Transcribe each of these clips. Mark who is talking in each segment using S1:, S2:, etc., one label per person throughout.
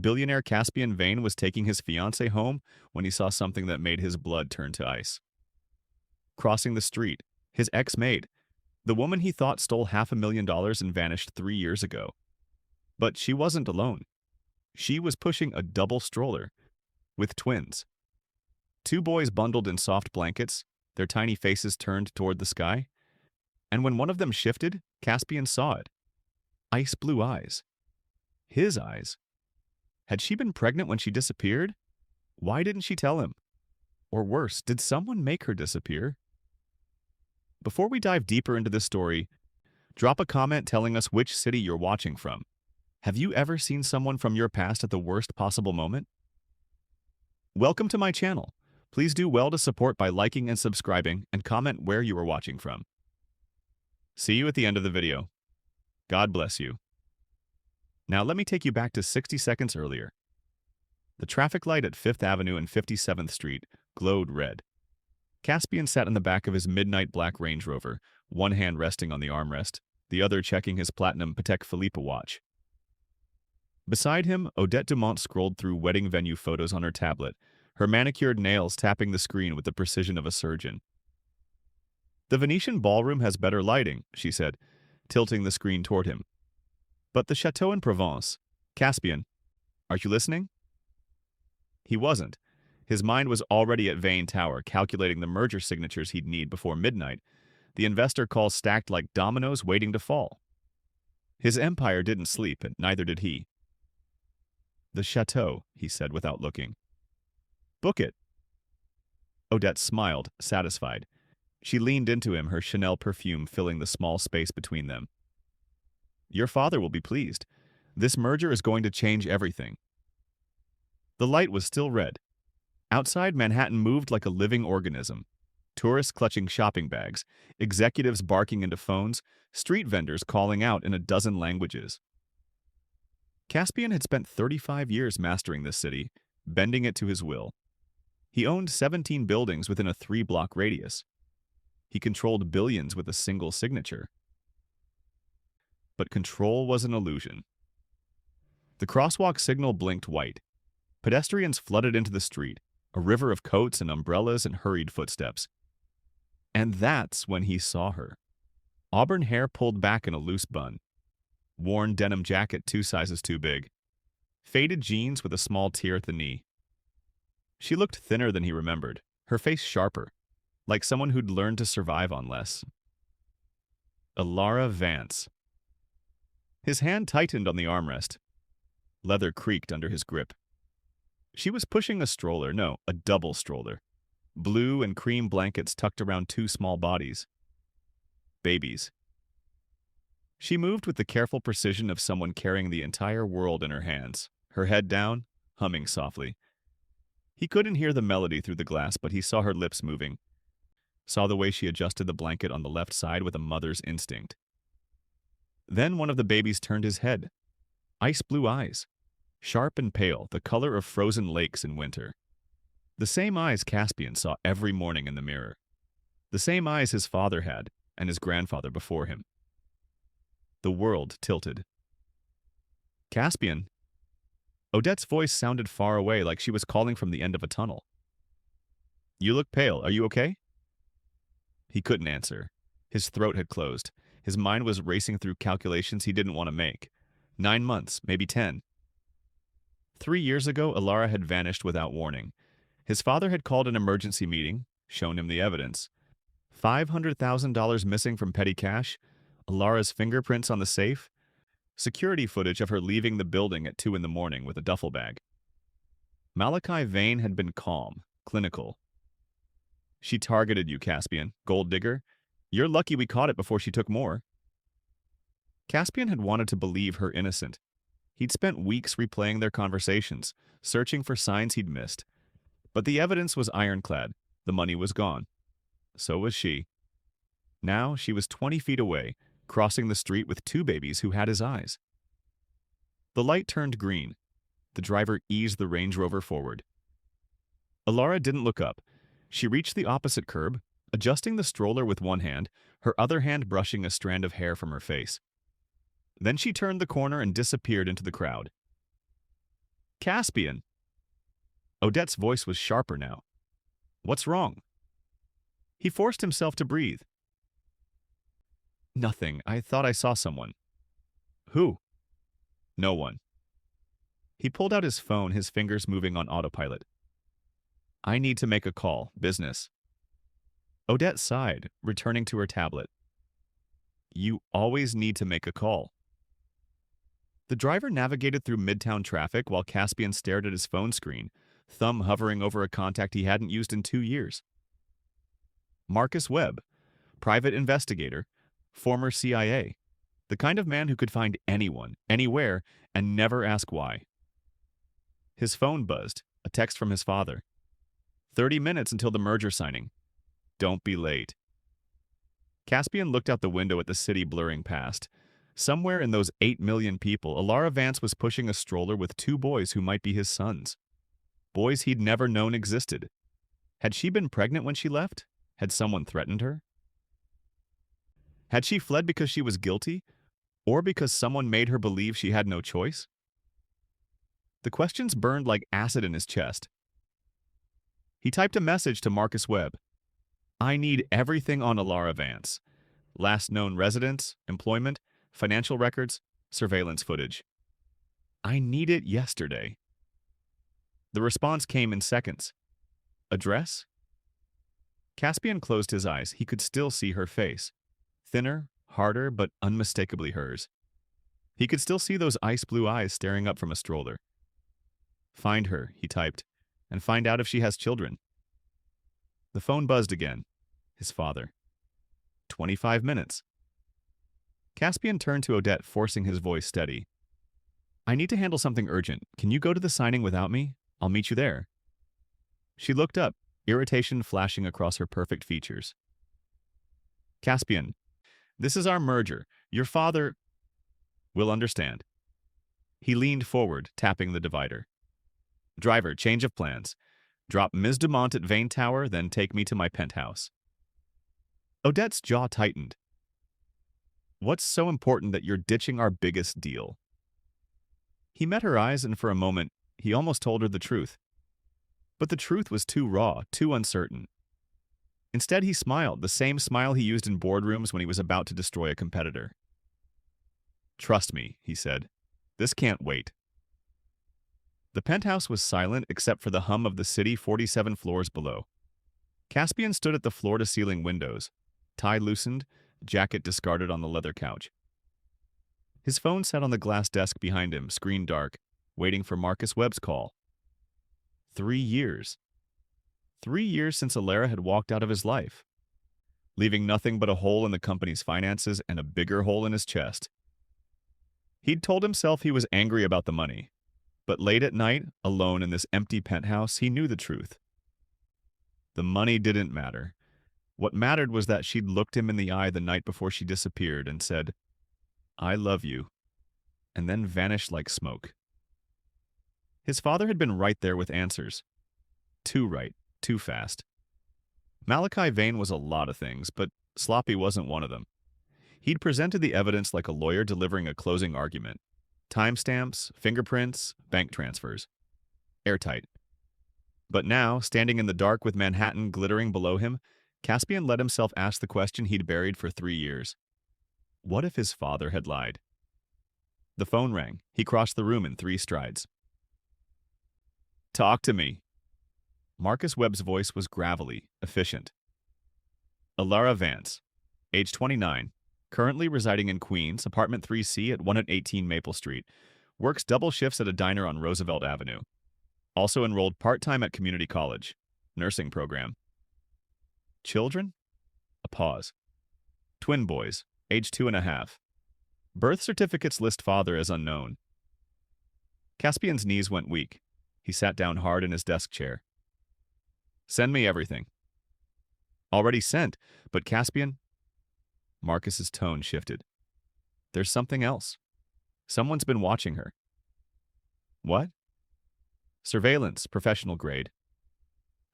S1: billionaire Caspian Vane was taking his fiancée home when he saw something that made his blood turn to ice. Crossing the street, his ex-maid, the woman he thought stole $500,000 and vanished 3 years ago. But she wasn't alone. She was pushing a double stroller with twins. Two boys bundled in soft blankets, their tiny faces turned toward the sky. And when one of them shifted, Caspian saw it. Ice blue eyes. His eyes. Had she been pregnant when she disappeared? Why didn't she tell him? Or worse, did someone make her disappear? Before we dive deeper into this story, drop a comment telling us which city you're watching from. Have you ever seen someone from your past at the worst possible moment? Welcome to my channel. Please do well to support by liking and subscribing, and comment where you are watching from. See you at the end of the video. God bless you. Now let me take you back to 60 seconds earlier. The traffic light at 5th Avenue and 57th Street glowed red. Caspian sat in the back of his midnight black Range Rover, one hand resting on the armrest, the other checking his platinum Patek Philippe watch. Beside him, Odette Dumont scrolled through wedding venue photos on her tablet, her manicured nails tapping the screen with the precision of a surgeon. "The Venetian ballroom has better lighting," she said, tilting the screen toward him. "But the chateau in Provence, Caspian, are you listening?" He wasn't. His mind was already at Vane Tower, calculating the merger signatures he'd need before midnight, the investor calls stacked like dominoes waiting to fall. His empire didn't sleep, and neither did he. "The chateau," he said without looking. "Book it." Odette smiled, satisfied. She leaned into him, her Chanel perfume filling the small space between them. "Your father will be pleased. This merger is going to change everything." The light was still red. Outside, Manhattan moved like a living organism. Tourists clutching shopping bags, executives barking into phones, street vendors calling out in a dozen languages. Caspian had spent 35 years mastering this city, bending it to his will. He owned 17 buildings within a 3-block radius. He controlled billions with a single signature. But control was an illusion. The crosswalk signal blinked white. Pedestrians flooded into the street, a river of coats and umbrellas and hurried footsteps. And that's when he saw her. Auburn hair pulled back in a loose bun. Worn denim jacket 2 sizes too big. Faded jeans with a small tear at the knee. She looked thinner than he remembered, her face sharper, like someone who'd learned to survive on less. Alara Vance. His hand tightened on the armrest. Leather creaked under his grip. She was pushing a stroller, no, a double stroller. Blue and cream blankets tucked around 2 small bodies. Babies. She moved with the careful precision of someone carrying the entire world in her hands, her head down, humming softly. He couldn't hear the melody through the glass, but he saw her lips moving. Saw the way she adjusted the blanket on the left side with a mother's instinct. Then one of the babies turned his head. Ice blue eyes. Sharp and pale, the color of frozen lakes in winter. The same eyes Caspian saw every morning in the mirror. The same eyes his father had, and his grandfather before him. The world tilted. "Caspian." Odette's voice sounded far away, like she was calling from the end of a tunnel. "You look pale. Are you okay?" He couldn't answer. His throat had closed. His mind was racing through calculations he didn't want to make. 9 months, maybe 10. 3 years ago, Alara had vanished without warning. His father had called an emergency meeting, shown him the evidence. $500,000 missing from petty cash, Alara's fingerprints on the safe, security footage of her leaving the building at 2 in the morning with a duffel bag. Malachi Vane had been calm, clinical. "She targeted you, Caspian, gold digger. You're lucky we caught it before she took more." Caspian had wanted to believe her innocent. He'd spent weeks replaying their conversations, searching for signs he'd missed. But the evidence was ironclad. The money was gone. So was she. Now she was 20 feet away, crossing the street with 2 babies who had his eyes. The light turned green. The driver eased the Range Rover forward. Alara didn't look up. She reached the opposite curb, adjusting the stroller with one hand, her other hand brushing a strand of hair from her face. Then she turned the corner and disappeared into the crowd. Caspian. Odette's voice was sharper now. What's wrong? He forced himself to breathe. Nothing. I thought I saw someone. Who? No one. He pulled out his phone, his fingers moving on autopilot. I need to make a call. Business. Odette sighed, returning to her tablet. You always need to make a call. The driver navigated through midtown traffic while Caspian stared at his phone screen, thumb hovering over a contact he hadn't used in 2 years. Marcus Webb, private investigator, former CIA, the kind of man who could find anyone, anywhere, and never ask why. His phone buzzed, a text from his father. 30 minutes until the merger signing. Don't be late. Caspian looked out the window at the city blurring past. Somewhere in those 8 million people, Alara Vance was pushing a stroller with 2 boys who might be his sons. Boys he'd never known existed. Had she been pregnant when she left? Had someone threatened her? Had she fled because she was guilty, or because someone made her believe she had no choice? The questions burned like acid in his chest. He typed a message to Marcus Webb. I need everything on Alara Vance. Last known residence, employment, financial records, surveillance footage. I need it yesterday. The response came in seconds. Address? Caspian closed his eyes. He could still see her face. Thinner, harder, but unmistakably hers. He could still see those ice blue eyes staring up from a stroller. Find her, he typed, and find out if she has children. The phone buzzed again. His father. 25 minutes. Caspian turned to Odette, forcing his voice steady. I need to handle something urgent. Can you go to the signing without me? I'll meet you there. She looked up, irritation flashing across her perfect features. Caspian, this is our merger. Your father will understand. He leaned forward, tapping the divider. Driver, change of plans. Drop Ms. Dumont at Vane Tower, then take me to my penthouse. Odette's jaw tightened. What's so important that you're ditching our biggest deal? He met her eyes, and for a moment, he almost told her the truth. But the truth was too raw, too uncertain. Instead, he smiled, the same smile he used in boardrooms when he was about to destroy a competitor. Trust me, he said. This can't wait. The penthouse was silent except for the hum of the city 47 floors below. Caspian stood at the floor-to-ceiling windows, tie loosened, jacket discarded on the leather couch. His phone sat on the glass desk behind him, screen dark, waiting for Marcus Webb's call. 3 years. 3 years since Alara had walked out of his life, leaving nothing but a hole in the company's finances and a bigger hole in his chest. He'd told himself he was angry about the money, but late at night, alone in this empty penthouse, he knew the truth. The money didn't matter. What mattered was that she'd looked him in the eye the night before she disappeared and said, I love you, and then vanished like smoke. His father had been right there with answers. Too right, too fast. Malachi Vane was a lot of things, but sloppy wasn't one of them. He'd presented the evidence like a lawyer delivering a closing argument. Timestamps, fingerprints, bank transfers. Airtight. But now, standing in the dark with Manhattan glittering below him, Caspian let himself ask the question he'd buried for 3 years. What if his father had lied? The phone rang. He crossed the room in 3 strides. Talk to me. Marcus Webb's voice was gravelly, efficient. Alara Vance, age 29, currently residing in Queens, apartment 3C at 118 Maple Street, works double shifts at a diner on Roosevelt Avenue. Also enrolled part-time at community college, nursing program. Children? A pause. Twin boys, age 2.5. Birth certificates list father as unknown. Caspian's knees went weak. He sat down hard in his desk chair. Send me everything. Already sent, but Caspian... Marcus's tone shifted. There's something else. Someone's been watching her. What? Surveillance, professional grade.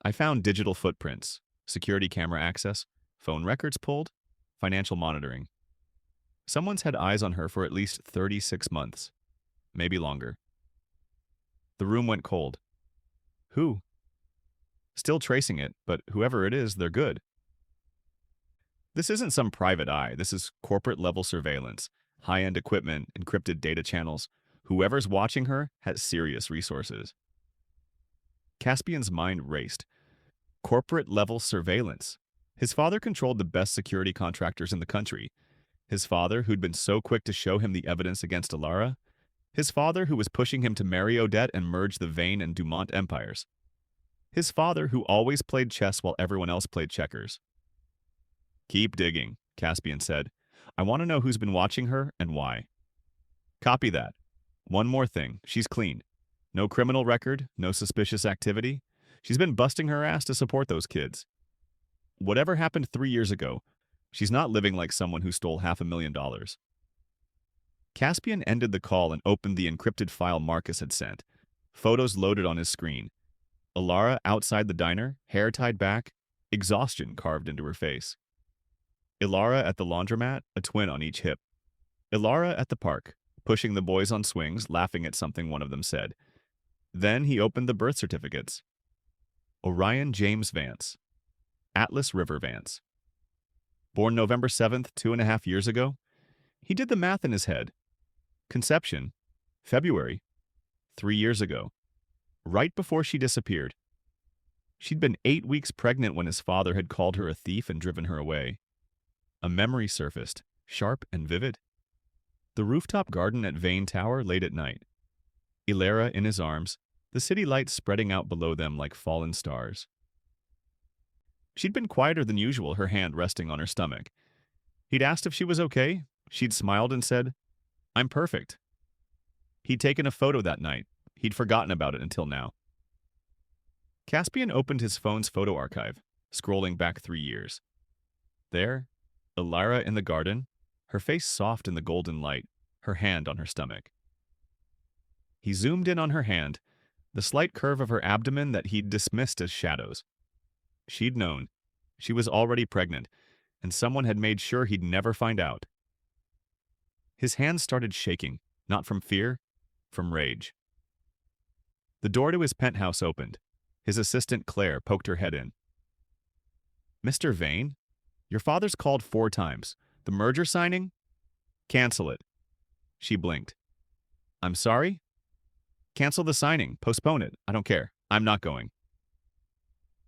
S1: I found digital footprints, security camera access, phone records pulled, financial monitoring. Someone's had eyes on her for at least 36 months, maybe longer. The room went cold. Who? Still tracing it, but whoever it is, they're good. This isn't some private eye. This is corporate-level surveillance, high-end equipment, encrypted data channels. Whoever's watching her has serious resources. Caspian's mind raced. Corporate-level surveillance. His father controlled the best security contractors in the country. His father, who'd been so quick to show him the evidence against Alara. His father, who was pushing him to marry Odette and merge the Vane and Dumont empires. His father, who always played chess while everyone else played checkers. Keep digging, Caspian said. I want to know who's been watching her and why. Copy that. One more thing. She's clean. No criminal record, no suspicious activity. She's been busting her ass to support those kids. Whatever happened 3 years ago, she's not living like someone who stole $500,000. Caspian ended the call and opened the encrypted file Marcus had sent. Photos loaded on his screen. Alara outside the diner, hair tied back, exhaustion carved into her face. Ilara at the laundromat, a twin on each hip. Ilara at the park, pushing the boys on swings, laughing at something one of them said. Then he opened the birth certificates. Orion James Vance. Atlas River Vance. Born November 7th, 2.5 years ago. He did the math in his head. Conception, February, 3 years ago. Right before she disappeared. She'd been 8 weeks pregnant when his father had called her a thief and driven her away. A memory surfaced, sharp and vivid. The rooftop garden at Vane Tower late at night. Ilara in his arms, the city lights spreading out below them like fallen stars. She'd been quieter than usual, her hand resting on her stomach. He'd asked if she was okay. She'd smiled and said, I'm perfect. He'd taken a photo that night. He'd forgotten about it until now. Caspian opened his phone's photo archive, scrolling back 3 years. There, Ilara in the garden, her face soft in the golden light, her hand on her stomach. He zoomed in on her hand, the slight curve of her abdomen that he'd dismissed as shadows. She'd known. She was already pregnant, and someone had made sure he'd never find out. His hands started shaking, not from fear, from rage. The door to his penthouse opened. His assistant Claire poked her head in. Mr. Vane? Your father's called 4 times. The merger signing? Cancel it. She blinked. I'm sorry? Cancel the signing. Postpone it. I don't care. I'm not going.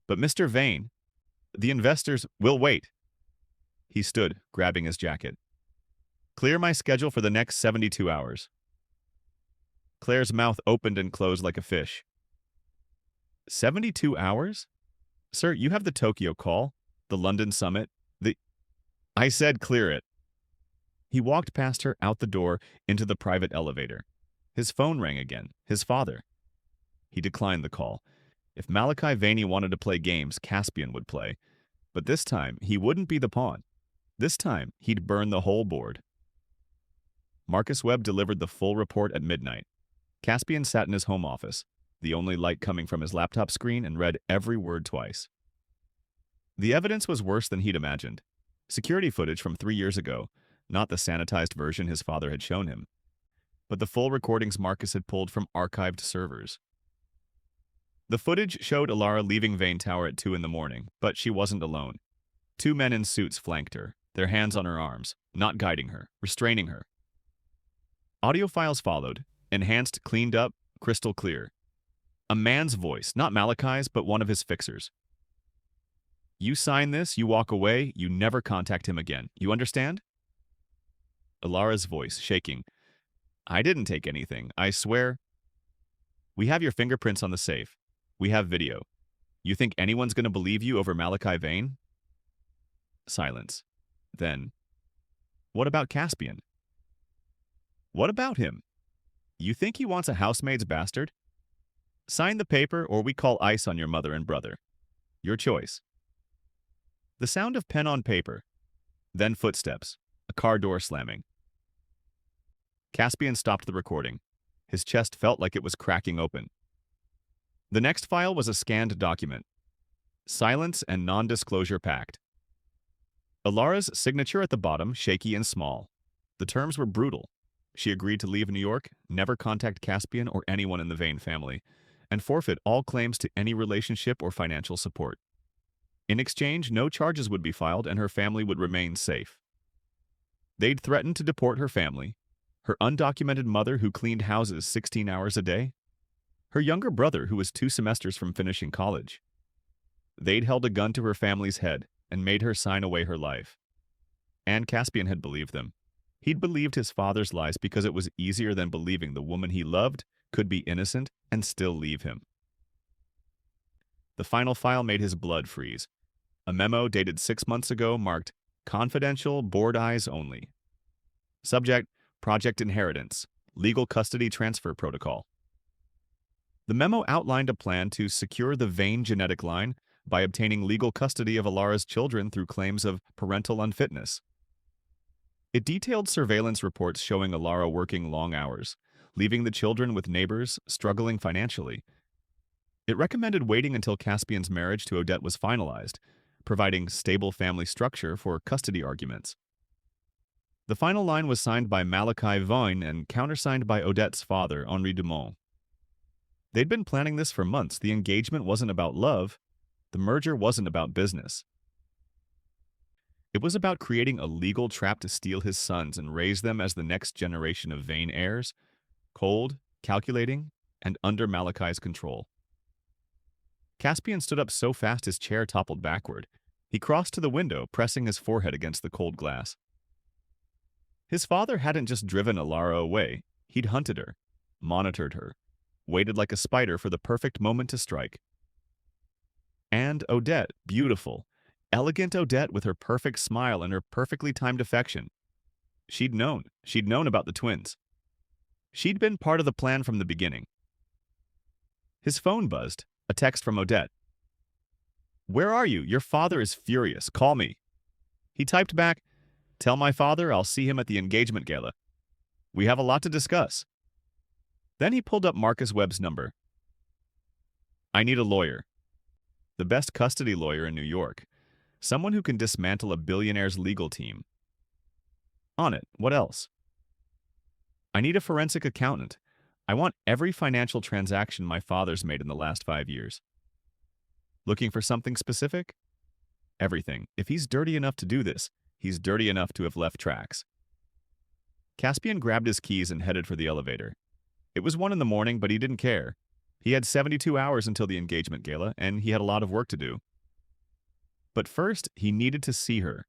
S1: But Mr. Vane, the investors will wait. He stood, grabbing his jacket. Clear my schedule for the next 72 hours. Claire's mouth opened and closed like a fish. 72 hours? Sir, you have the Tokyo call, the London summit, I said clear it. He walked past her out the door into the private elevator. His phone rang again. His father. He declined the call. If Malachi Vaney wanted to play games, Caspian would play. But this time, he wouldn't be the pawn. This time, he'd burn the whole board. Marcus Webb delivered the full report at midnight. Caspian sat in his home office, the only light coming from his laptop screen, and read every word twice. The evidence was worse than he'd imagined. Security footage from 3 years ago, not the sanitized version his father had shown him, but the full recordings Marcus had pulled from archived servers. The footage showed Ilara leaving Vane Tower at 2 in the morning, but she wasn't alone. 2 men in suits flanked her, their hands on her arms, not guiding her, restraining her. Audio files followed, enhanced, cleaned up, crystal clear. A man's voice, not Malachi's, but one of his fixers. You sign this, you walk away, you never contact him again. You understand? Ilara's voice, shaking. I didn't take anything, I swear. We have your fingerprints on the safe. We have video. You think anyone's going to believe you over Malachi Vane? Silence. Then, what about Caspian? What about him? You think he wants a housemaid's bastard? Sign the paper or we call ICE on your mother and brother. Your choice. The sound of pen on paper. Then footsteps. A car door slamming. Caspian stopped the recording. His chest felt like it was cracking open. The next file was a scanned document. Silence and non-disclosure pact. Ilara's signature at the bottom, shaky and small. The terms were brutal. She agreed to leave New York, never contact Caspian or anyone in the Vane family, and forfeit all claims to any relationship or financial support. In exchange, no charges would be filed and her family would remain safe. They'd threatened to deport her family, her undocumented mother who cleaned houses 16 hours a day, her younger brother who was 2 semesters from finishing college. They'd held a gun to her family's head and made her sign away her life. And Caspian had believed them. He'd believed his father's lies because it was easier than believing the woman he loved could be innocent and still leave him. The final file made his blood freeze. A memo dated 6 months ago marked "Confidential, board eyes only." Subject: Project Inheritance, Legal Custody Transfer Protocol. The memo outlined a plan to secure the Vane genetic line by obtaining legal custody of Alara's children through claims of parental unfitness. It detailed surveillance reports showing Alara working long hours, leaving the children with neighbors struggling financially. It recommended waiting until Caspian's marriage to Odette was finalized, providing stable family structure for custody arguments. The final line was signed by Malachi Vaughn and countersigned by Odette's father, Henri Dumont. They'd been planning this for months. The engagement wasn't about love. The merger wasn't about business. It was about creating a legal trap to steal his sons and raise them as the next generation of Vane heirs, cold, calculating, and under Malachi's control. Caspian stood up so fast his chair toppled backward. He crossed to the window, pressing his forehead against the cold glass. His father hadn't just driven Alara away. He'd hunted her, monitored her, waited like a spider for the perfect moment to strike. And Odette, beautiful, elegant Odette with her perfect smile and her perfectly timed affection. She'd known about the twins. She'd been part of the plan from the beginning. His phone buzzed, a text from Odette. "Where are you? Your father is furious. Call me." He typed back, "Tell my father I'll see him at the engagement gala. We have a lot to discuss." Then he pulled up Marcus Webb's number. "I need a lawyer. The best custody lawyer in New York. Someone who can dismantle a billionaire's legal team." On it, what else? "I need a forensic accountant. I want every financial transaction my father's made in the last 5 years." Looking for something specific? Everything. If he's dirty enough to do this, he's dirty enough to have left tracks. Caspian grabbed his keys and headed for the elevator. It was 1 in the morning, but he didn't care. He had 72 hours until the engagement gala, and he had a lot of work to do. But first, he needed to see her.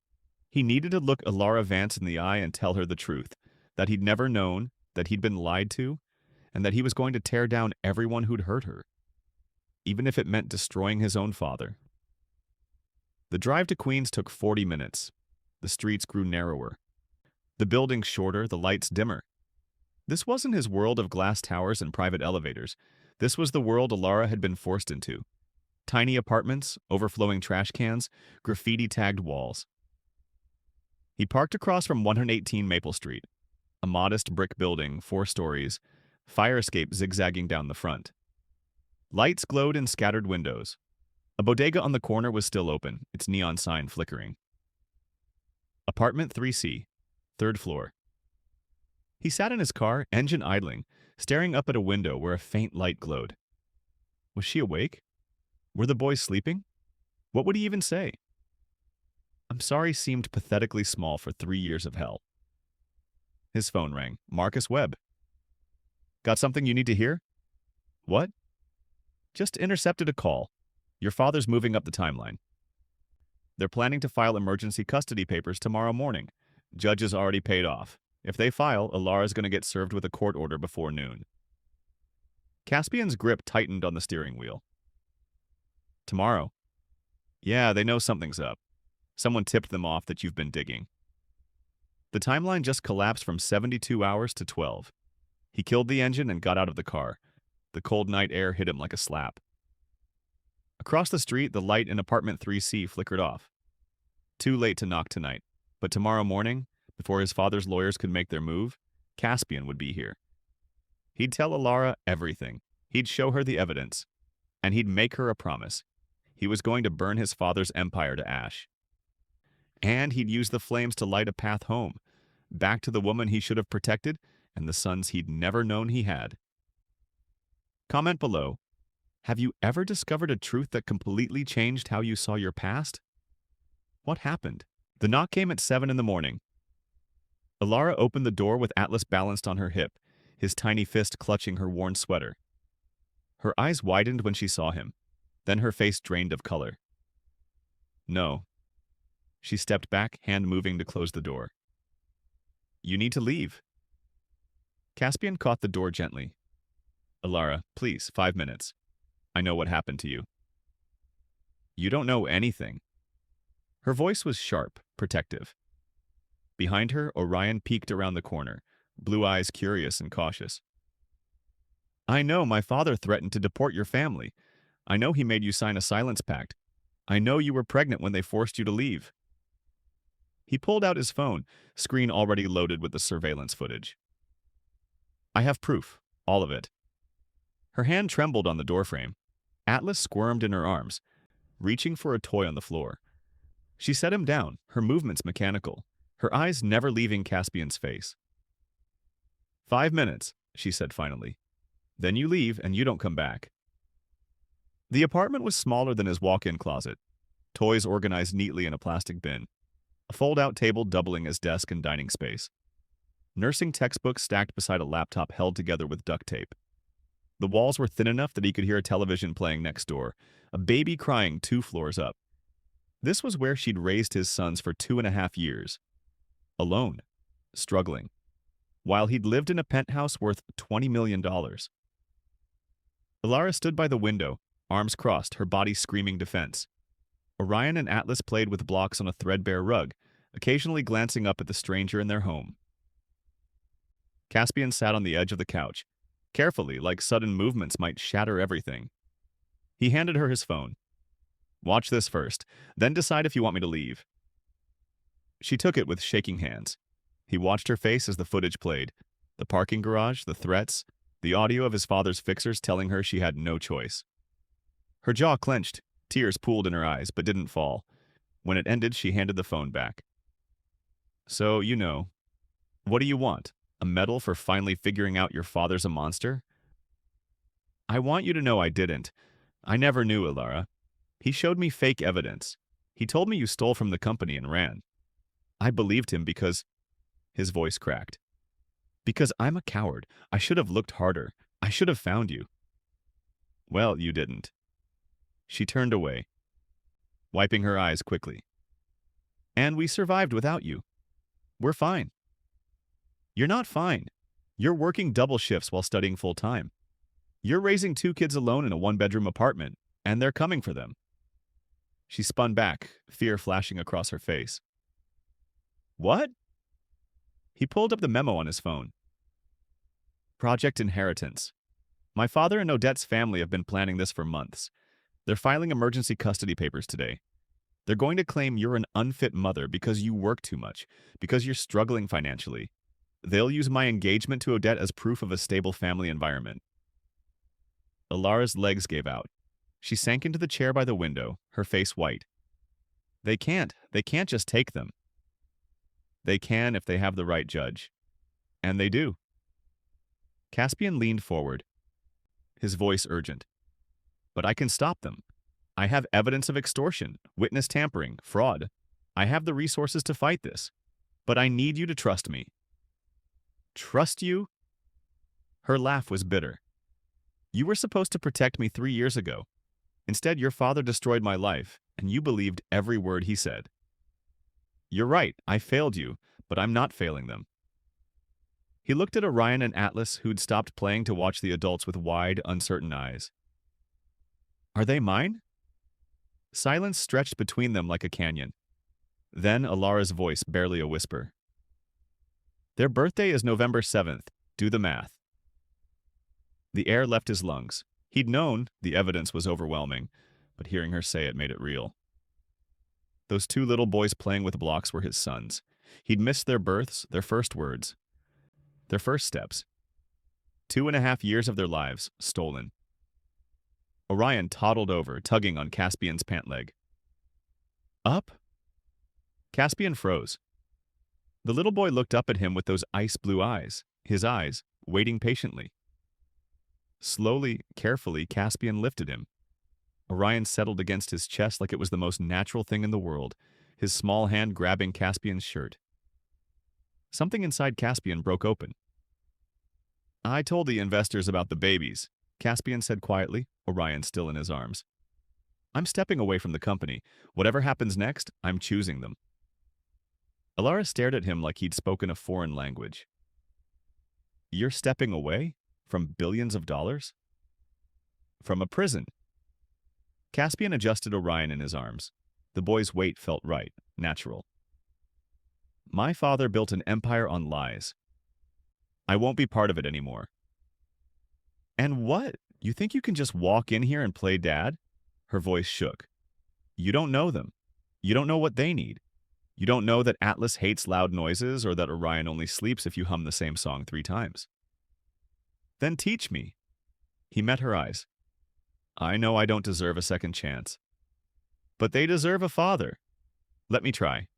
S1: He needed to look Alara Vance in the eye and tell her the truth, that he'd never known, that he'd been lied to, and that he was going to tear down everyone who'd hurt her, even if it meant destroying his own father. The drive to Queens took 40 minutes. The streets grew narrower. The buildings shorter, the lights dimmer. This wasn't his world of glass towers and private elevators. This was the world Alara had been forced into. Tiny apartments, overflowing trash cans, graffiti-tagged walls. He parked across from 118 Maple Street, a modest brick building, 4 stories, fire escape zigzagging down the front. Lights glowed in scattered windows. A bodega on the corner was still open, its neon sign flickering. Apartment 3C, 3rd floor. He sat in his car, engine idling, staring up at a window where a faint light glowed. Was she awake? Were the boys sleeping? What would he even say? "I'm sorry" seemed pathetically small for 3 years of hell. His phone rang. Marcus Webb. "Got something you need to hear?" "What?" "Just intercepted a call. Your father's moving up the timeline. They're planning to file emergency custody papers tomorrow morning. Judge is already paid off. If they file, Alara's going to get served with a court order before noon." Caspian's grip tightened on the steering wheel. "Tomorrow?" "Yeah, they know something's up. Someone tipped them off that you've been digging." The timeline just collapsed from 72 hours to 12. He killed the engine and got out of the car. The cold night air hit him like a slap. Across the street, the light in apartment 3C flickered off. Too late to knock tonight, but tomorrow morning, before his father's lawyers could make their move, Caspian would be here. He'd tell Alara everything. He'd show her the evidence. And he'd make her a promise. He was going to burn his father's empire to ash. And he'd use the flames to light a path home, back to the woman he should have protected, and the sons he'd never known he had. Comment below. Have you ever discovered a truth that completely changed how you saw your past? What happened? The knock came at 7 in the morning. Alara opened the door with Atlas balanced on her hip, his tiny fist clutching her worn sweater. Her eyes widened when she saw him. Then her face drained of color. No. She stepped back, hand moving to close the door. You need to leave. Caspian caught the door gently. Alara, please, 5 minutes. I know what happened to you. You don't know anything. Her voice was sharp, protective. Behind her, Orion peeked around the corner, blue eyes curious and cautious. I know my father threatened to deport your family. I know he made you sign a silence pact. I know you were pregnant when they forced you to leave. He pulled out his phone, screen already loaded with the surveillance footage. I have proof, all of it. Her hand trembled on the doorframe. Atlas squirmed in her arms, reaching for a toy on the floor. She set him down, her movements mechanical, her eyes never leaving Caspian's face. 5 minutes, she said finally. Then you leave and you don't come back. The apartment was smaller than his walk-in closet, toys organized neatly in a plastic bin, a fold-out table doubling as desk and dining space. Nursing textbooks stacked beside a laptop held together with duct tape. The walls were thin enough that he could hear a television playing next door, a baby crying 2 floors up. This was where she'd raised his sons for 2.5 years. Alone. Struggling. While he'd lived in a penthouse worth $20 million. Alara stood by the window, arms crossed, her body screaming defense. Orion and Atlas played with blocks on a threadbare rug, occasionally glancing up at the stranger in their home. Caspian sat on the edge of the couch, carefully, like sudden movements might shatter everything. He handed her his phone. Watch this first, then decide if you want me to leave. She took it with shaking hands. He watched her face as the footage played. The parking garage, the threats, the audio of his father's fixers telling her she had no choice. Her jaw clenched, tears pooled in her eyes, but didn't fall. When it ended, she handed the phone back. So, you know, what do you want? A medal for finally figuring out your father's a monster? I want you to know I didn't. I never knew, Alara. He showed me fake evidence. He told me you stole from the company and ran. I believed him because... His voice cracked. Because I'm a coward. I should have looked harder. I should have found you. Well, you didn't. She turned away, wiping her eyes quickly. And we survived without you. We're fine. You're not fine. You're working double shifts while studying full-time. You're raising 2 kids alone in a 1-bedroom apartment, and they're coming for them. She spun back, fear flashing across her face. What? He pulled up the memo on his phone. Project Inheritance. My father and Odette's family have been planning this for months. They're filing emergency custody papers today. They're going to claim you're an unfit mother because you work too much, because you're struggling financially. They'll use my engagement to Odette as proof of a stable family environment. Alara's legs gave out. She sank into the chair by the window, her face white. They can't just take them. They can if they have the right judge. And they do. Caspian leaned forward, his voice urgent. But I can stop them. I have evidence of extortion, witness tampering, fraud. I have the resources to fight this. But I need you to trust me. Trust you? Her laugh was bitter. You were supposed to protect me 3 years ago. Instead, your father destroyed my life, and you believed every word he said. You're right, I failed you, but I'm not failing them. He looked at Orion and Atlas, who'd stopped playing to watch the adults with wide, uncertain eyes. Are they mine? Silence stretched between them like a canyon. Then Alara's voice, barely a whisper. Their birthday is November 7th. Do the math. The air left his lungs. He'd known the evidence was overwhelming, but hearing her say it made it real. Those 2 little boys playing with blocks were his sons. He'd missed their births, their first words, their first steps. 2.5 years of their lives stolen. Orion toddled over, tugging on Caspian's pant leg. Up? Caspian froze. The little boy looked up at him with those ice-blue eyes, his eyes waiting patiently. Slowly, carefully, Caspian lifted him. Orion settled against his chest like it was the most natural thing in the world, his small hand grabbing Caspian's shirt. Something inside Caspian broke open. I told the investors about the babies, Caspian said quietly, Orion still in his arms. I'm stepping away from the company. Whatever happens next, I'm choosing them. Alara stared at him like he'd spoken a foreign language. You're stepping away? From billions of dollars? From a prison. Caspian adjusted Orion in his arms. The boy's weight felt right, natural. My father built an empire on lies. I won't be part of it anymore. And what? You think you can just walk in here and play dad? Her voice shook. You don't know them. You don't know what they need. You don't know that Atlas hates loud noises or that Orion only sleeps if you hum the same song 3 times. Then teach me. He met her eyes. I know I don't deserve a second chance. But they deserve a father. Let me try.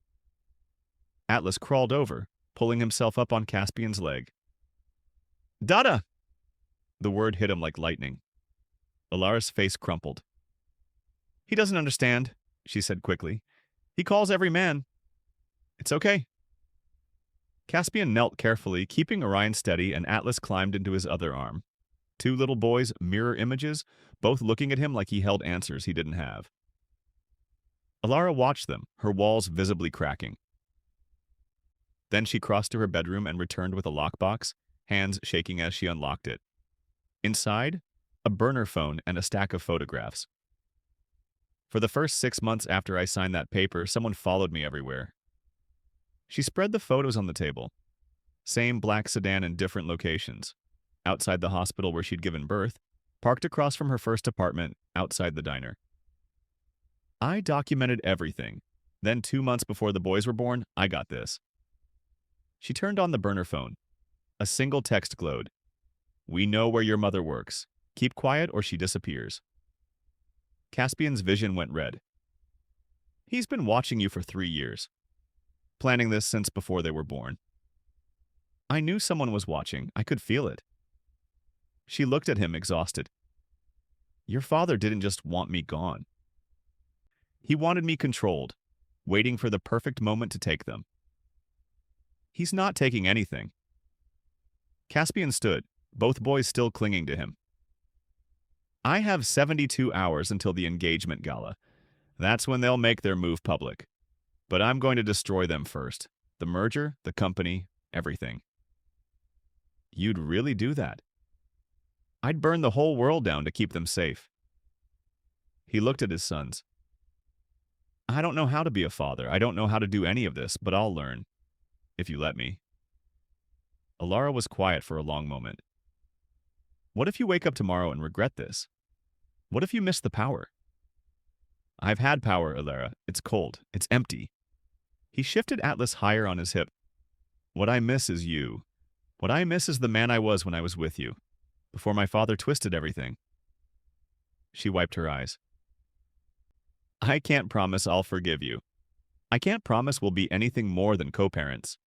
S1: Atlas crawled over, pulling himself up on Caspian's leg. Dada! The word hit him like lightning. Alara's face crumpled. He doesn't understand, she said quickly. He calls every man. It's okay. Caspian knelt carefully, keeping Orion steady, and Atlas climbed into his other arm. 2 little boys, mirror images, both looking at him like he held answers he didn't have. Alara watched them, her walls visibly cracking. Then she crossed to her bedroom and returned with a lockbox, hands shaking as she unlocked it. Inside, a burner phone and a stack of photographs. For the first 6 months after I signed that paper, someone followed me everywhere. She spread the photos on the table. Same black sedan in different locations. Outside the hospital where she'd given birth, parked across from her first apartment, outside the diner. I documented everything. Then 2 months before the boys were born, I got this. She turned on the burner phone. A single text glowed. We know where your mother works. Keep quiet or she disappears. Caspian's vision went red. He's been watching you for 3 years. Planning this since before they were born. I knew someone was watching. I could feel it. She looked at him, exhausted. Your father didn't just want me gone. He wanted me controlled, waiting for the perfect moment to take them. He's not taking anything. Caspian stood, both boys still clinging to him. I have 72 hours until the engagement gala. That's when they'll make their move public. But I'm going to destroy them first. The merger, the company, everything. You'd really do that? I'd burn the whole world down to keep them safe. He looked at his sons. I don't know how to be a father. I don't know how to do any of this, but I'll learn. If you let me. Alara was quiet for a long moment. What if you wake up tomorrow and regret this? What if you miss the power? I've had power, Alara. It's cold. It's empty. He shifted Atlas higher on his hip. What I miss is you. What I miss is the man I was when I was with you, before my father twisted everything. She wiped her eyes. I can't promise I'll forgive you. I can't promise we'll be anything more than co-parents.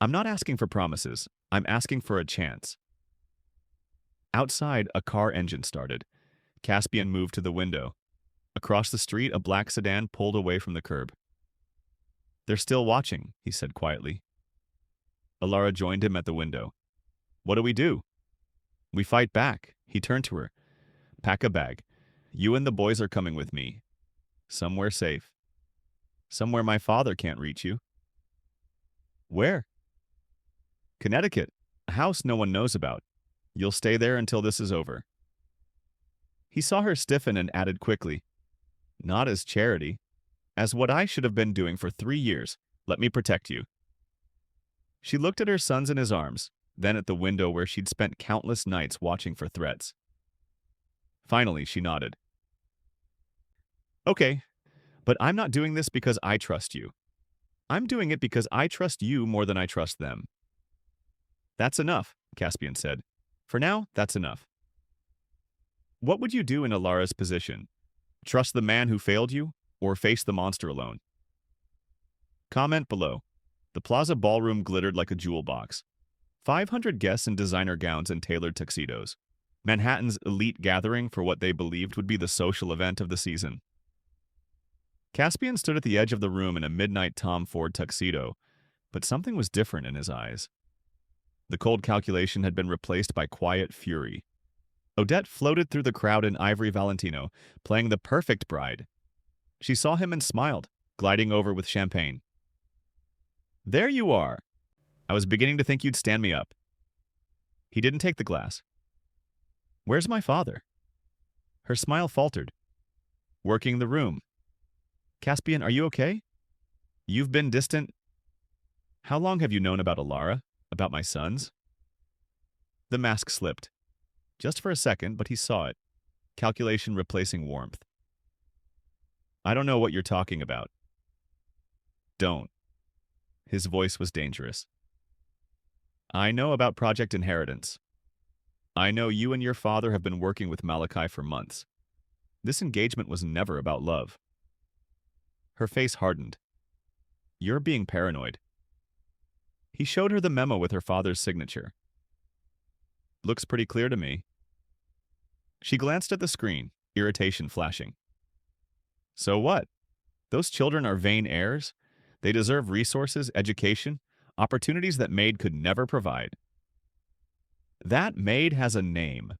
S1: I'm not asking for promises. I'm asking for a chance. Outside, a car engine started. Caspian moved to the window. Across the street, a black sedan pulled away from the curb. They're still watching, he said quietly. Alara joined him at the window. What do we do? We fight back. He turned to her. Pack a bag. You and the boys are coming with me. Somewhere safe. Somewhere my father can't reach you. Where? Connecticut. A house no one knows about. You'll stay there until this is over. He saw her stiffen and added quickly, not as charity, as what I should have been doing for 3 years. Let me protect you. She looked at her sons in his arms, then at the window where she'd spent countless nights watching for threats. Finally, she nodded. Okay, but I'm not doing this because I trust you. I'm doing it because I trust you more than I trust them. That's enough, Caspian said. For now, that's enough. What would you do in Alara's position? Trust the man who failed you, or face the monster alone? Comment below. The Plaza Ballroom glittered like a jewel box. 500 guests in designer gowns and tailored tuxedos. Manhattan's elite gathering for what they believed would be the social event of the season. Caspian stood at the edge of the room in a midnight Tom Ford tuxedo, but something was different in his eyes. The cold calculation had been replaced by quiet fury. Odette floated through the crowd in ivory Valentino, playing the perfect bride. She saw him and smiled, gliding over with champagne. "There you are. I was beginning to think you'd stand me up." He didn't take the glass. "Where's my father?" Her smile faltered. "Working the room." "Caspian, are you okay? You've been distant. How long have you known about Alara? About my sons?" The mask slipped. Just for a second, but he saw it. Calculation replacing warmth. "I don't know what you're talking about." "Don't." His voice was dangerous. "I know about Project Inheritance. I know you and your father have been working with Malachi for months. This engagement was never about love." Her face hardened. "You're being paranoid." He showed her the memo with her father's signature. "Looks pretty clear to me." She glanced at the screen, irritation flashing. "So what? Those children are vain heirs. They deserve resources, education, opportunities that Maid could never provide." "That Maid has a name.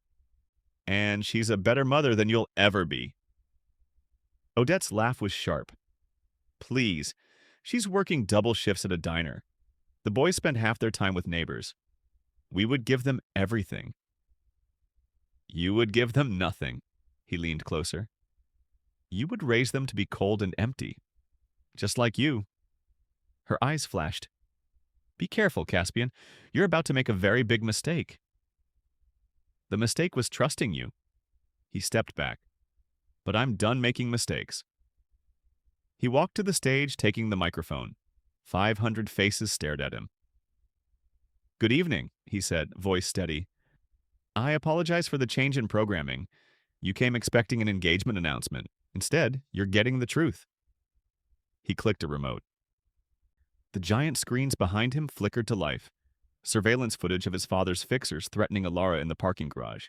S1: And she's a better mother than you'll ever be." Odette's laugh was sharp. "Please, she's working double shifts at a diner. The boys spend half their time with neighbors. We would give them everything." "You would give them nothing." He leaned closer. "You would raise them to be cold and empty. Just like you." Her eyes flashed. "Be careful, Caspian. You're about to make a very big mistake." "The mistake was trusting you." He stepped back. "But I'm done making mistakes." He walked to the stage, taking the microphone. 500 faces stared at him. "Good evening," he said, voice steady. "I apologize for the change in programming. You came expecting an engagement announcement. Instead, you're getting the truth." He clicked a remote. The giant screens behind him flickered to life. Surveillance footage of his father's fixers threatening Alara in the parking garage.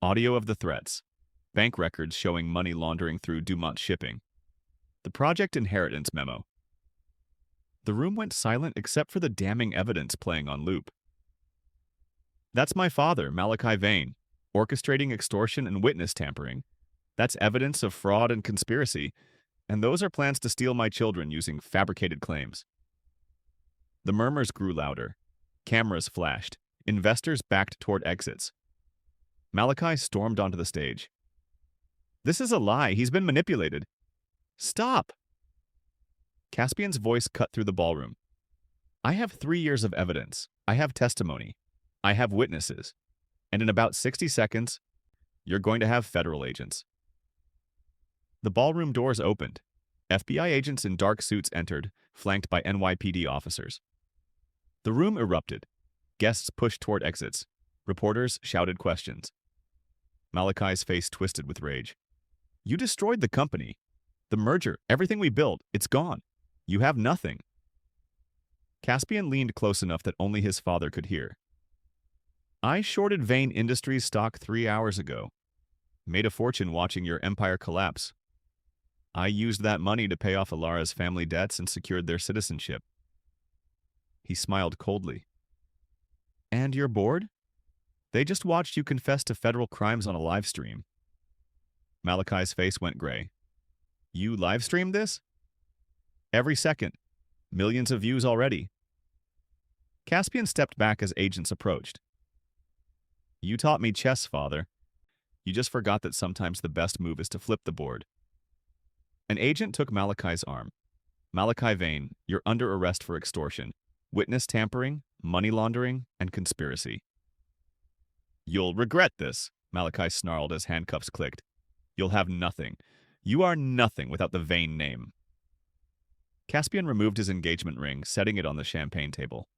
S1: Audio of the threats. Bank records showing money laundering through Dumont Shipping. The Project Inheritance memo. The room went silent except for the damning evidence playing on loop. "That's my father, Malachi Vane, orchestrating extortion and witness tampering. That's evidence of fraud and conspiracy, and those are plans to steal my children using fabricated claims." The murmurs grew louder. Cameras flashed. Investors backed toward exits. Malachi stormed onto the stage. "This is a lie. He's been manipulated." "Stop!" Caspian's voice cut through the ballroom. "I have 3 years of evidence. I have testimony. I have witnesses. And in about 60 seconds, you're going to have federal agents." The ballroom doors opened. FBI agents in dark suits entered, flanked by NYPD officers. The room erupted. Guests pushed toward exits. Reporters shouted questions. Malachi's face twisted with rage. "You destroyed the company. The merger, everything we built, it's gone. You have nothing." Caspian leaned close enough that only his father could hear. "I shorted Vane Industries stock 3 hours ago. Made a fortune watching your empire collapse. I used that money to pay off Alara's family debts and secured their citizenship." He smiled coldly. "And your board? They just watched you confess to federal crimes on a live stream." Malachi's face went gray. "You live streamed this?" "Every second. Millions of views already." Caspian stepped back as agents approached. "You taught me chess, father. You just forgot that sometimes the best move is to flip the board." An agent took Malachi's arm. "Malachi Vane, you're under arrest for extortion, witness tampering, money laundering, and conspiracy." "You'll regret this," Malachi snarled as handcuffs clicked. "You'll have nothing. You are nothing without the Vane name." Caspian removed his engagement ring, setting it on the champagne table.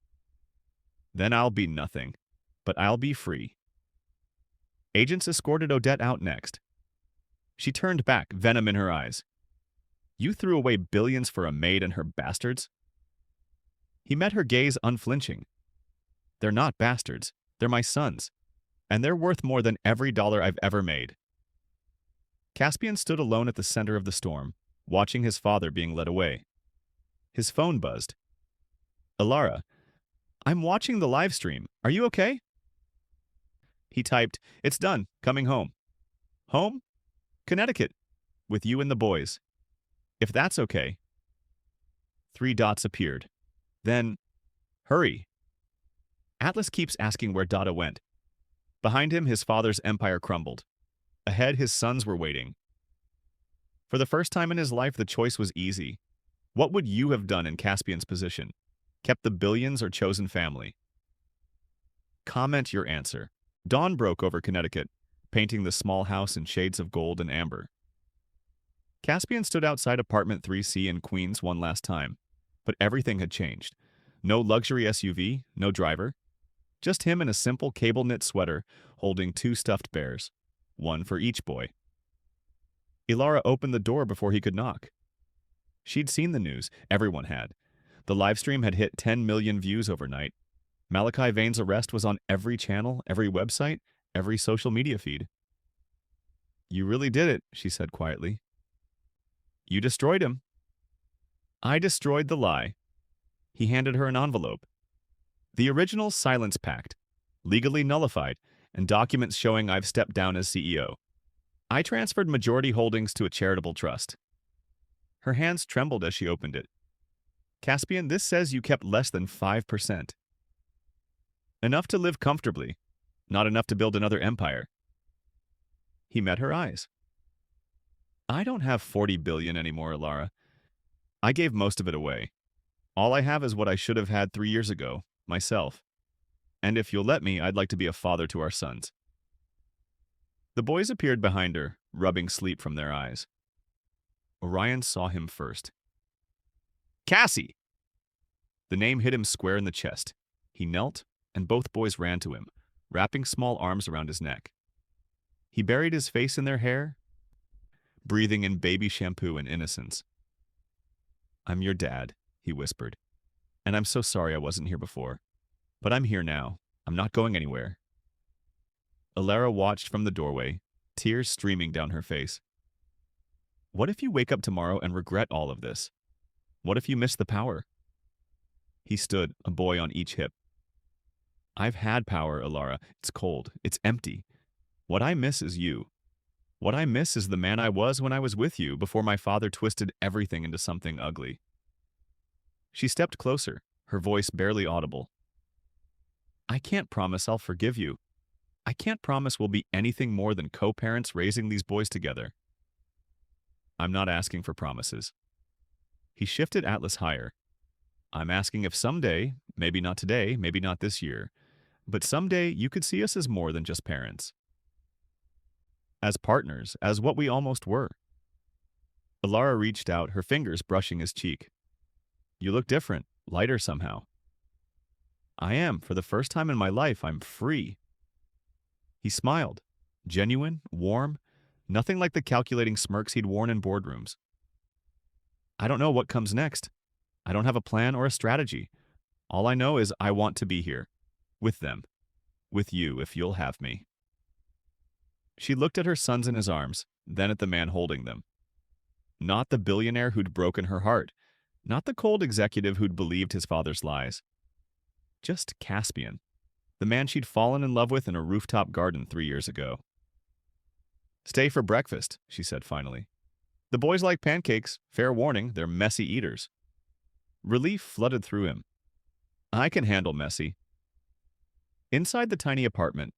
S1: "Then I'll be nothing, but I'll be free." Agents escorted Odette out next. She turned back, venom in her eyes. "You threw away billions for a maid and her bastards?" He met her gaze unflinching. They're not bastards. They're my sons. And they're worth more than every dollar I've ever made. Caspian stood alone at the center of the storm, watching his father being led away. His phone buzzed. Ilara, I'm watching the live stream. Are you okay? He typed, It's done. Coming home. Home? Connecticut. With you and the boys. If that's okay. 3 dots appeared. Then, hurry. Atlas keeps asking where Dada went. Behind him, his father's empire crumbled. Ahead, his sons were waiting. For the first time in his life, the choice was easy. What would you have done in Caspian's position? Kept the billions or chosen family? Comment your answer. Dawn broke over Connecticut, painting the small house in shades of gold and amber. Caspian stood outside apartment 3C in Queens one last time, but everything had changed. No luxury SUV, no driver. Just him in a simple cable-knit sweater holding 2 stuffed bears, one for each boy. Ilara opened the door before he could knock. She'd seen the news, everyone had. The livestream had hit 10 million views overnight. Malachi Vane's arrest was on every channel, every website, every social media feed. You really did it, she said quietly. You destroyed him. I destroyed the lie. He handed her an envelope. The original silence pact, legally nullified, and documents showing I've stepped down as CEO. I transferred majority holdings to a charitable trust. Her hands trembled as she opened it. Caspian, this says you kept less than 5%. Enough to live comfortably, not enough to build another empire. He met her eyes. I don't have 40 billion anymore, Ilara. I gave most of it away. All I have is what I should have had 3 years ago, myself. And if you'll let me, I'd like to be a father to our sons. The boys appeared behind her, rubbing sleep from their eyes. Orion saw him first. Cassie! The name hit him square in the chest. He knelt, and both boys ran to him, wrapping small arms around his neck. He buried his face in their hair, breathing in baby shampoo and innocence. I'm your dad, he whispered, and I'm so sorry I wasn't here before. But I'm here now. I'm not going anywhere. Ilara watched from the doorway, tears streaming down her face. What if you wake up tomorrow and regret all of this? What if you miss the power? He stood, a boy on each hip. I've had power, Ilara. It's cold. It's empty. What I miss is you. What I miss is the man I was when I was with you before my father twisted everything into something ugly. She stepped closer, her voice barely audible. I can't promise I'll forgive you. I can't promise we'll be anything more than co-parents raising these boys together. I'm not asking for promises. He shifted Atlas higher. I'm asking if someday, maybe not today, maybe not this year, but someday you could see us as more than just parents. As partners, as what we almost were. Ilara reached out, her fingers brushing his cheek. You look different, lighter somehow. I am. For the first time in my life, I'm free. He smiled, genuine, warm, nothing like the calculating smirks he'd worn in boardrooms. I don't know what comes next. I don't have a plan or a strategy. All I know is I want to be here. With them. With you, if you'll have me. She looked at her sons in his arms, then at the man holding them. Not the billionaire who'd broken her heart. Not the cold executive who'd believed his father's lies. Just Caspian, the man she'd fallen in love with in a rooftop garden 3 years ago. Stay for breakfast, she said finally. The boys like pancakes. Fair warning, they're messy eaters. Relief flooded through him. I can handle messy. Inside the tiny apartment,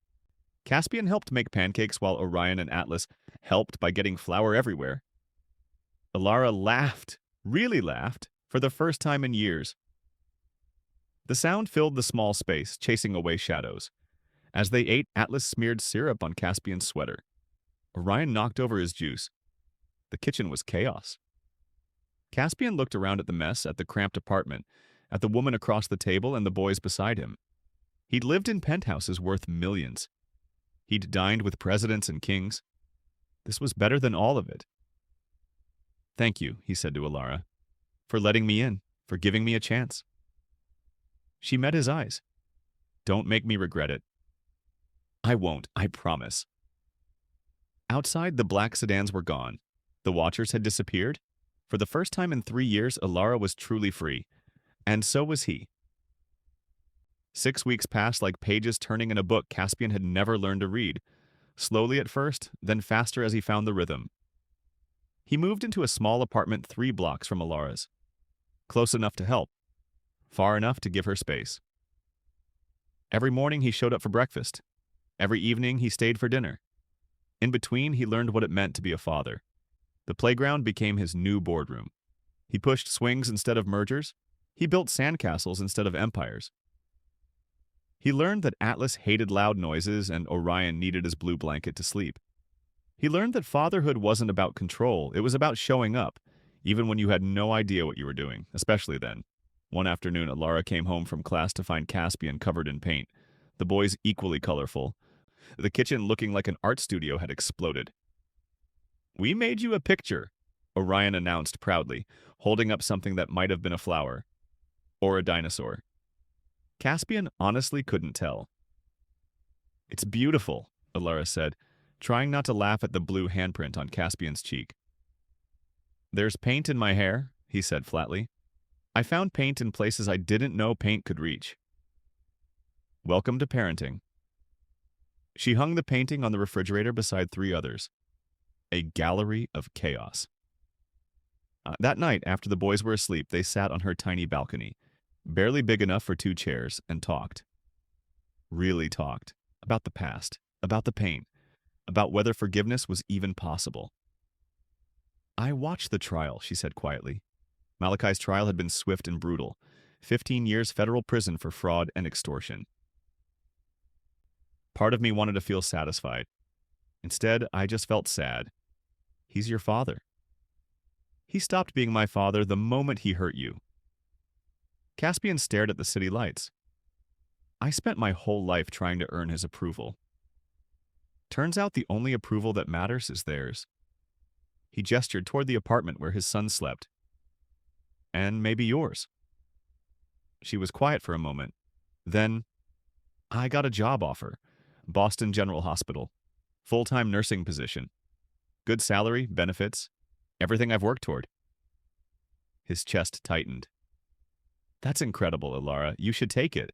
S1: Caspian helped make pancakes while Orion and Atlas helped by getting flour everywhere. Ilara laughed, really laughed, for the first time in years. The sound filled the small space, chasing away shadows. As they ate, Atlas smeared syrup on Caspian's sweater. Orion knocked over his juice. The kitchen was chaos. Caspian looked around at the mess, at the cramped apartment, at the woman across the table and the boys beside him. He'd lived in penthouses worth millions. He'd dined with presidents and kings. This was better than all of it. Thank you, he said to Ilara, for letting me in, for giving me a chance. She met his eyes. Don't make me regret it. I won't, I promise. Outside, the black sedans were gone. The watchers had disappeared. For the first time in 3 years, Alara was truly free. And so was he. 6 weeks passed like pages turning in a book Caspian had never learned to read. Slowly at first, then faster as he found the rhythm. He moved into a small apartment 3 blocks from Alara's. Close enough to help. Far enough to give her space. Every morning he showed up for breakfast. Every evening he stayed for dinner. In between, he learned what it meant to be a father. The playground became his new boardroom. He pushed swings instead of mergers. He built sandcastles instead of empires. He learned that Atlas hated loud noises and Orion needed his blue blanket to sleep. He learned that fatherhood wasn't about control, it was about showing up, even when you had no idea what you were doing, especially then. One afternoon, Alara came home from class to find Caspian covered in paint, the boys equally colorful. The kitchen looking like an art studio had exploded. "We made you a picture," Orion announced proudly, holding up something that might have been a flower. Or a dinosaur. Caspian honestly couldn't tell. "It's beautiful," Alara said, trying not to laugh at the blue handprint on Caspian's cheek. "There's paint in my hair," he said flatly. "I found paint in places I didn't know paint could reach." Welcome to parenting. She hung the painting on the refrigerator beside 3 others. A gallery of chaos. That night, after the boys were asleep, they sat on her tiny balcony, barely big enough for 2 chairs, and talked. Really talked. About the past, about the pain, about whether forgiveness was even possible. "I watched the trial," she said quietly. Malachi's trial had been swift and brutal. 15 years federal prison for fraud and extortion. Part of me wanted to feel satisfied. Instead, I just felt sad. He's your father. He stopped being my father the moment he hurt you. Caspian stared at the city lights. I spent my whole life trying to earn his approval. Turns out the only approval that matters is theirs. He gestured toward the apartment where his son slept. And maybe yours. She was quiet for a moment. Then, I got a job offer. Boston General Hospital. Full-time nursing position. Good salary, benefits, everything I've worked toward. His chest tightened. That's incredible, Alara. You should take it.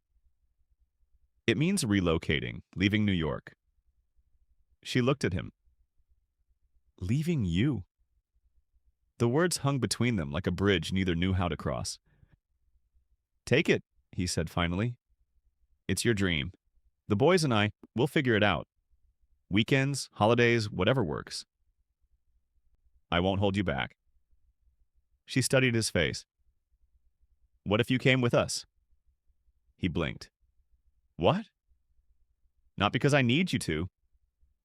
S1: It means relocating, leaving New York. She looked at him. Leaving you? The words hung between them like a bridge neither knew how to cross. Take it, he said finally. It's your dream. The boys and I, we'll figure it out. Weekends, holidays, whatever works. I won't hold you back. She studied his face. What if you came with us? He blinked. What? Not because I need you to.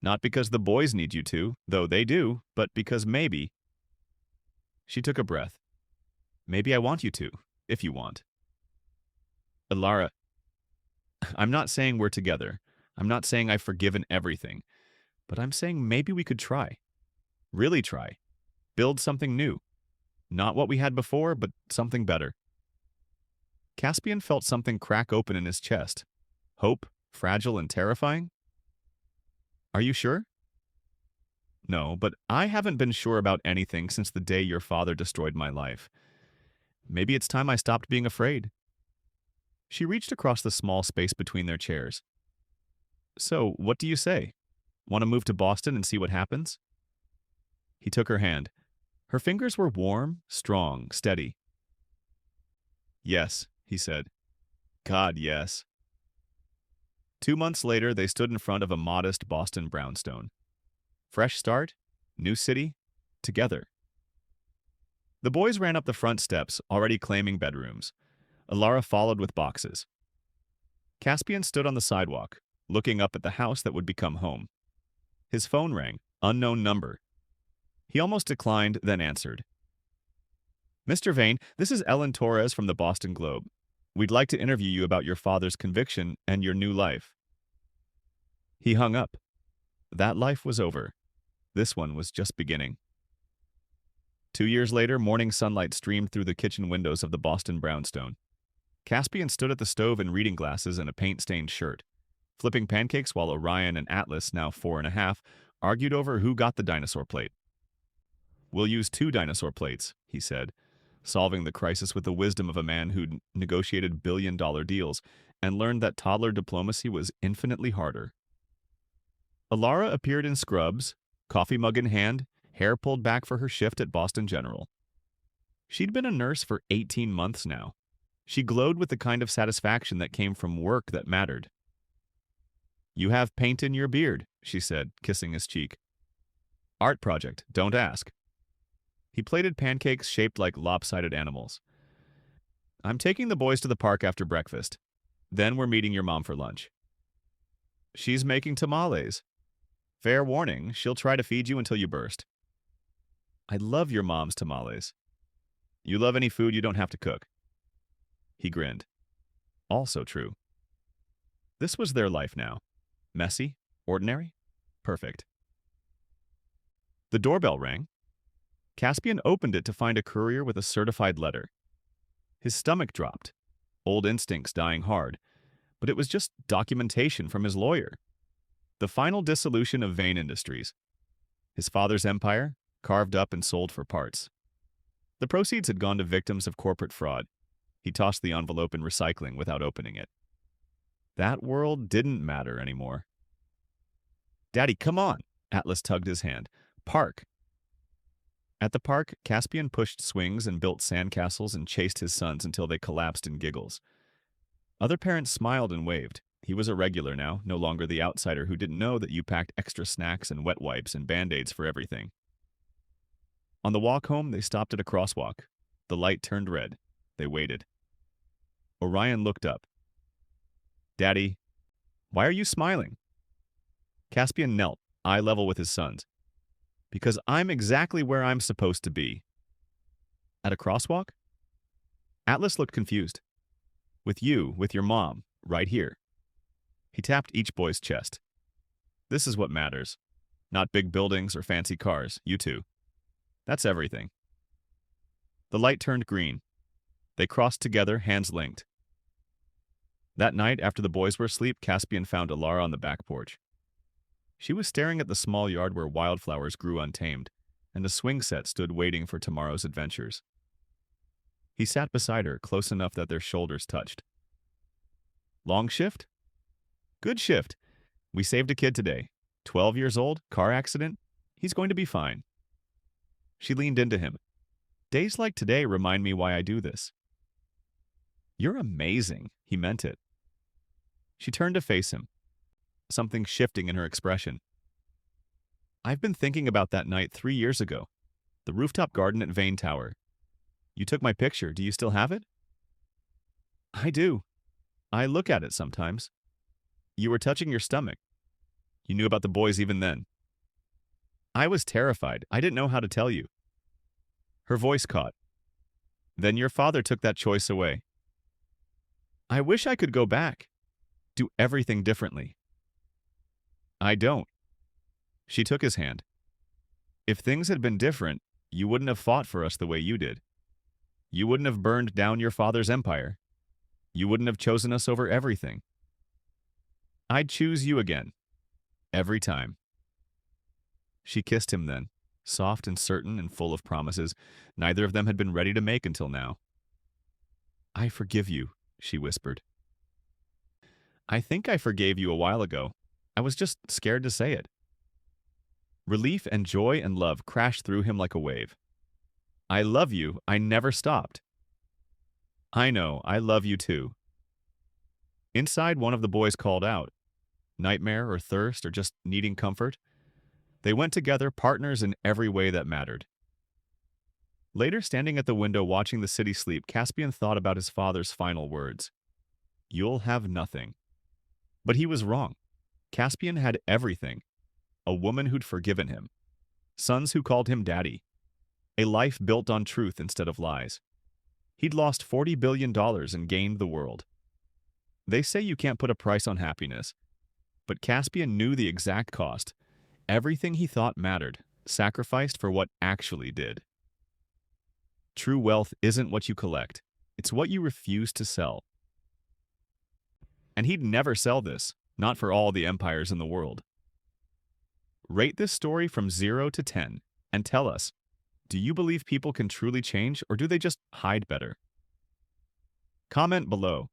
S1: Not because the boys need you to, though they do, but because maybe. She took a breath. Maybe I want you to, if you want. Alara, I'm not saying we're together. I'm not saying I've forgiven everything. But I'm saying maybe we could try. Really try. Build something new. Not what we had before, but something better. Caspian felt something crack open in his chest. Hope, fragile and terrifying? Are you sure? No, but I haven't been sure about anything since the day your father destroyed my life. Maybe it's time I stopped being afraid. She reached across the small space between their chairs. So, what do you say? Want to move to Boston and see what happens? He took her hand. Her fingers were warm, strong, steady. Yes, he said. God, yes. 2 months later, they stood in front of a modest Boston brownstone. Fresh start, new city, together. The boys ran up the front steps, already claiming bedrooms. Alara followed with boxes. Caspian stood on the sidewalk, looking up at the house that would become home. His phone rang, unknown number. He almost declined, then answered. Mr. Vane, this is Ellen Torres from the Boston Globe. We'd like to interview you about your father's conviction and your new life. He hung up. That life was over. This one was just beginning. 2 years later, morning sunlight streamed through the kitchen windows of the Boston brownstone. Caspian stood at the stove in reading glasses and a paint-stained shirt, flipping pancakes while Orion and Atlas, now 4.5, argued over who got the dinosaur plate. "We'll use 2 dinosaur plates," he said, solving the crisis with the wisdom of a man who'd negotiated billion-dollar deals and learned that toddler diplomacy was infinitely harder. Alara appeared in scrubs, coffee mug in hand, hair pulled back for her shift at Boston General. She'd been a nurse for 18 months now. She glowed with the kind of satisfaction that came from work that mattered. "You have paint in your beard," she said, kissing his cheek. "Art project, don't ask." He plated pancakes shaped like lopsided animals. "I'm taking the boys to the park after breakfast. Then we're meeting your mom for lunch." "She's making tamales. Fair warning, she'll try to feed you until you burst." "I love your mom's tamales." "You love any food you don't have to cook." He grinned. Also true. This was their life now. Messy, ordinary, perfect. The doorbell rang. Caspian opened it to find a courier with a certified letter. His stomach dropped, old instincts dying hard, but it was just documentation from his lawyer. The final dissolution of Vane Industries. His father's empire, carved up and sold for parts. The proceeds had gone to victims of corporate fraud. He tossed the envelope in recycling without opening it. That world didn't matter anymore. "Daddy, come on!" Atlas tugged his hand. "Park!" At the park, Caspian pushed swings and built sandcastles and chased his sons until they collapsed in giggles. Other parents smiled and waved. He was a regular now, no longer the outsider who didn't know that you packed extra snacks and wet wipes and Band-Aids for everything. On the walk home, they stopped at a crosswalk. The light turned red. They waited. Orion looked up. "Daddy, why are you smiling?" Caspian knelt, eye level with his sons. "Because I'm exactly where I'm supposed to be." "At a crosswalk?" Atlas looked confused. "With you, with your mom, right here." He tapped each boy's chest. "This is what matters. Not big buildings or fancy cars, you two. That's everything." The light turned green. They crossed together, hands linked. That night, after the boys were asleep, Caspian found Alara on the back porch. She was staring at the small yard where wildflowers grew untamed, and a swing set stood waiting for tomorrow's adventures. He sat beside her, close enough that their shoulders touched. "Long shift?" "Good shift. We saved a kid today. 12 years old, car accident. He's going to be fine." She leaned into him. "Days like today remind me why I do this." "You're amazing." He meant it. She turned to face him, something shifting in her expression. "I've been thinking about that night 3 years ago. The rooftop garden at Vane Tower. You took my picture. Do you still have it?" "I do. I look at it sometimes. You were touching your stomach. You knew about the boys even then." "I was terrified. I didn't know how to tell you." Her voice caught. "Then your father took that choice away." "I wish I could go back. Do everything differently." "I don't." She took his hand. "If things had been different, you wouldn't have fought for us the way you did. You wouldn't have burned down your father's empire. You wouldn't have chosen us over everything. I'd choose you again. Every time." She kissed him then, soft and certain and full of promises neither of them had been ready to make until now. "I forgive you," she whispered. "I think I forgave you a while ago. I was just scared to say it." Relief and joy and love crashed through him like a wave. "I love you. I never stopped." "I know. I love you too." Inside, one of the boys called out. Nightmare or thirst or just needing comfort. They went together, partners in every way that mattered. Later, standing at the window watching the city sleep, Caspian thought about his father's final words. "You'll have nothing." But he was wrong. Caspian had everything. A woman who'd forgiven him. Sons who called him daddy. A life built on truth instead of lies. He'd lost $40 billion and gained the world. They say you can't put a price on happiness. But Caspian knew the exact cost. Everything he thought mattered, sacrificed for what actually did. True wealth isn't what you collect. It's what you refuse to sell. And he'd never sell this, not for all the empires in the world. Rate this story from 0 to 10 and tell us, do you believe people can truly change or do they just hide better? Comment below.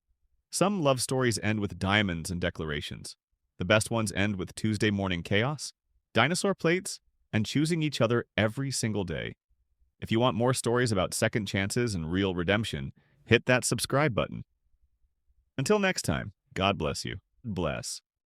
S1: Some love stories end with diamonds and declarations. The best ones end with Tuesday morning chaos, dinosaur plates, and choosing each other every single day. If you want more stories about second chances and real redemption, hit that subscribe button. Until next time, God bless you. Bless.